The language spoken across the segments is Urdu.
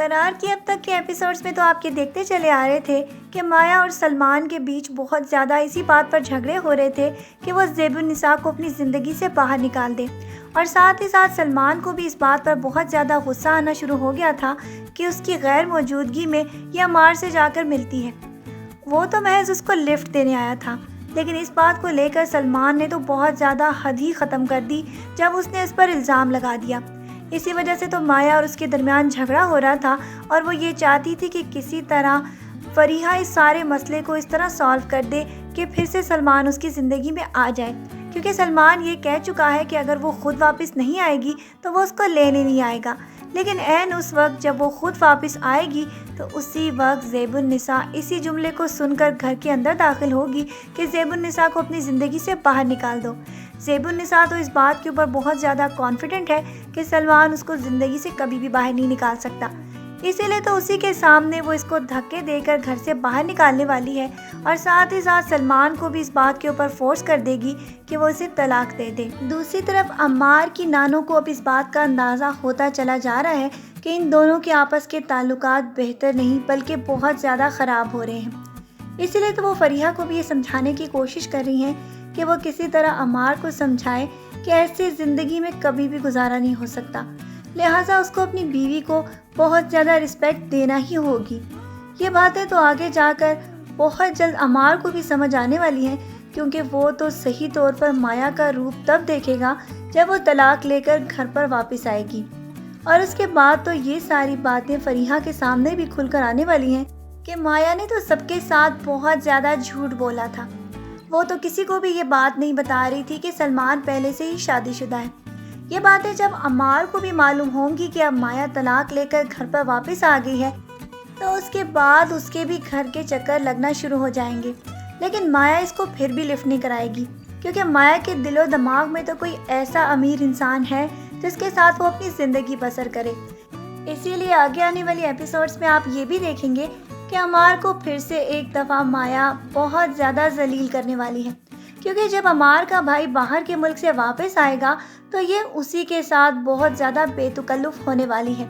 برقرار کی اب تک کے ایپیسوڈز میں تو آپ کے دیکھتے چلے آ رہے تھے کہ مایا اور سلمان کے بیچ بہت زیادہ اسی بات پر جھگڑے ہو رہے تھے کہ وہ زیب النساء کو اپنی زندگی سے باہر نکال دے، اور ساتھ ہی ساتھ سلمان کو بھی اس بات پر بہت زیادہ غصہ آنا شروع ہو گیا تھا کہ اس کی غیر موجودگی میں یہ عمار سے جا کر ملتی ہے۔ وہ تو محض اس کو لفٹ دینے آیا تھا، لیکن اس بات کو لے کر سلمان نے تو بہت زیادہ حد ہی ختم کر دی جب اس نے اس پر الزام لگا دیا۔ اسی وجہ سے تو مایا اور اس کے درمیان جھگڑا ہو رہا تھا، اور وہ یہ چاہتی تھی کہ کسی طرح فریحہ اس سارے مسئلے کو اس طرح سالو کر دے کہ پھر سے سلمان اس کی زندگی میں آ جائے، کیونکہ سلمان یہ کہہ چکا ہے کہ اگر وہ خود واپس نہیں آئے گی تو وہ اس کو لینے نہیں آئے گا۔ لیکن عین اس وقت جب وہ خود واپس آئے گی تو اسی وقت زیب النساء اسی جملے کو سن کر گھر کے اندر داخل ہوگی کہ زیب النساء کو اپنی زندگی سے باہر نکال دو۔ زیب النساء تو اس بات کے اوپر بہت زیادہ کانفیڈنٹ ہے کہ سلمان اس کو زندگی سے کبھی بھی باہر نہیں نکال سکتا، اسی لیے تو اسی کے سامنے وہ اس کو دھکے دے کر گھر سے باہر نکالنے والی ہے، اور ساتھ ہی ساتھ سلمان کو بھی اس بات کے اوپر فورس کر دے گی کہ وہ اسے طلاق دے دے۔ دوسری طرف عمار کی نانوں کو اب اس بات کا اندازہ ہوتا چلا جا رہا ہے کہ ان دونوں کے آپس کے تعلقات بہتر نہیں بلکہ بہت زیادہ خراب ہو رہے ہیں، اسی لیے تو وہ فریحہ کو بھی یہ سمجھانے کی کوشش کر رہی ہیں کہ وہ کسی طرح عمار کو سمجھائے کہ ایسے زندگی میں کبھی بھی گزارا نہیں ہو سکتا، لہٰذا اس کو اپنی بیوی کو بہت زیادہ رسپیکٹ دینا ہی ہوگی۔ یہ باتیں تو آگے جا کر بہت جلد عمار کو بھی سمجھ آنے والی ہیں، کیونکہ وہ تو صحیح طور پر مایا کا روپ تب دیکھے گا جب وہ طلاق لے کر گھر پر واپس آئے گی، اور اس کے بعد تو یہ ساری باتیں فریحہ کے سامنے بھی کھل کر آنے والی ہیں کہ مایا نے تو سب کے ساتھ بہت زیادہ جھوٹ بولا تھا۔ وہ تو کسی کو بھی یہ بات نہیں بتا رہی تھی کہ سلمان پہلے سے ہی شادی شدہ ہے۔ یہ باتیں جب عمار کو بھی معلوم ہوں گی کہ اب مایا طلاق لے کر گھر پر واپس آ گئی ہے تو اس کے بعد اس کے بھی گھر کے چکر لگنا شروع ہو جائیں گے، لیکن مایا اس کو پھر بھی لفٹ نہیں کرائے گی، کیونکہ مایا کے دل و دماغ میں تو کوئی ایسا امیر انسان ہے جس کے ساتھ وہ اپنی زندگی بسر کرے۔ اسی لیے آگے آنے والی ایپیسوڈز میں آپ یہ بھی دیکھیں گے کہ عمار کو پھر سے ایک دفعہ مایا بہت زیادہ ذلیل کرنے والی ہے، کیونکہ جب عمار کا بھائی باہر کے ملک سے واپس آئے گا تو یہ اسی کے ساتھ بہت زیادہ بے تکلف ہونے والی ہے،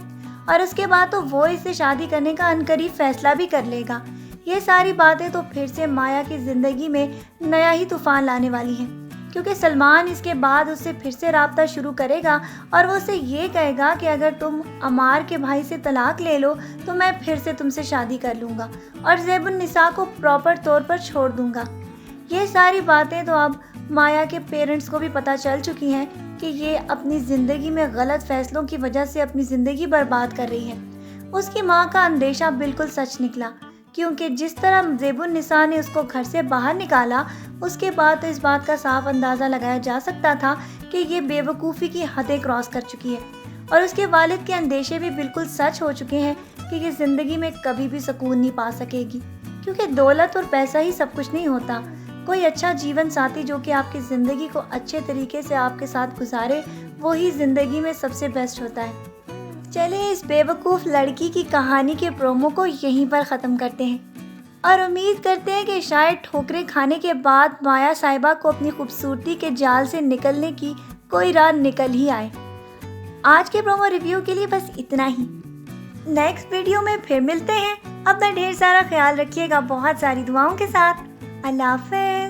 اور اس کے بعد تو وہ اس سے شادی کرنے کا عنقریب فیصلہ بھی کر لے گا۔ یہ ساری باتیں تو پھر سے مایا کی زندگی میں نیا ہی طوفان لانے والی ہیں، کیونکہ سلمان اس کے بعد اس سے پھر سے رابطہ شروع کرے گا اور وہ اسے یہ کہے گا کہ اگر تم عمار کے بھائی سے طلاق لے لو تو میں پھر سے تم سے شادی کر لوں گا اور زیب النساء کو پراپر طور پر چھوڑ دوں گا۔ یہ ساری باتیں تو اب مایا کے پیرنٹس کو بھی پتہ چل چکی ہیں کہ یہ اپنی زندگی میں غلط فیصلوں کی وجہ سے اپنی زندگی برباد کر رہی ہے۔ اس کی ماں کا اندیشہ بالکل سچ نکلا، کیونکہ جس طرح زیب النساء نے اس کو گھر سے باہر نکالا، اس کے بعد تو اس بات کا صاف اندازہ لگایا جا سکتا تھا کہ یہ بے وقوفی کی حدیں کراس کر چکی ہے، اور اس کے والد کے اندیشے بھی بالکل سچ ہو چکے ہیں کہ یہ زندگی میں کبھی بھی سکون نہیں پا سکے گی، کیونکہ دولت اور پیسہ ہی سب کچھ نہیں ہوتا۔ کوئی اچھا جیون ساتھی جو کہ آپ کی زندگی کو اچھے طریقے سے آپ کے ساتھ گزارے، وہی زندگی میں سب سے بیسٹ ہوتا ہے۔ چلیں اس بے وقوف لڑکی کی کہانی کے پرومو کو یہیں پر ختم کرتے ہیں، اور امید کرتے ہیں کہ شاید ٹھوکریں کھانے کے بعد مایا صاحبہ کو اپنی خوبصورتی کے جال سے نکلنے کی کوئی راہ نکل ہی آئے۔ آج کے پرومو ریویو کے لیے بس اتنا ہی، نیکسٹ ویڈیو میں پھر ملتے ہیں۔ اپنا ڈھیر سارا خیال رکھیے گا، بہت ساری دعاؤں کے ساتھ۔ اللہ حافظ۔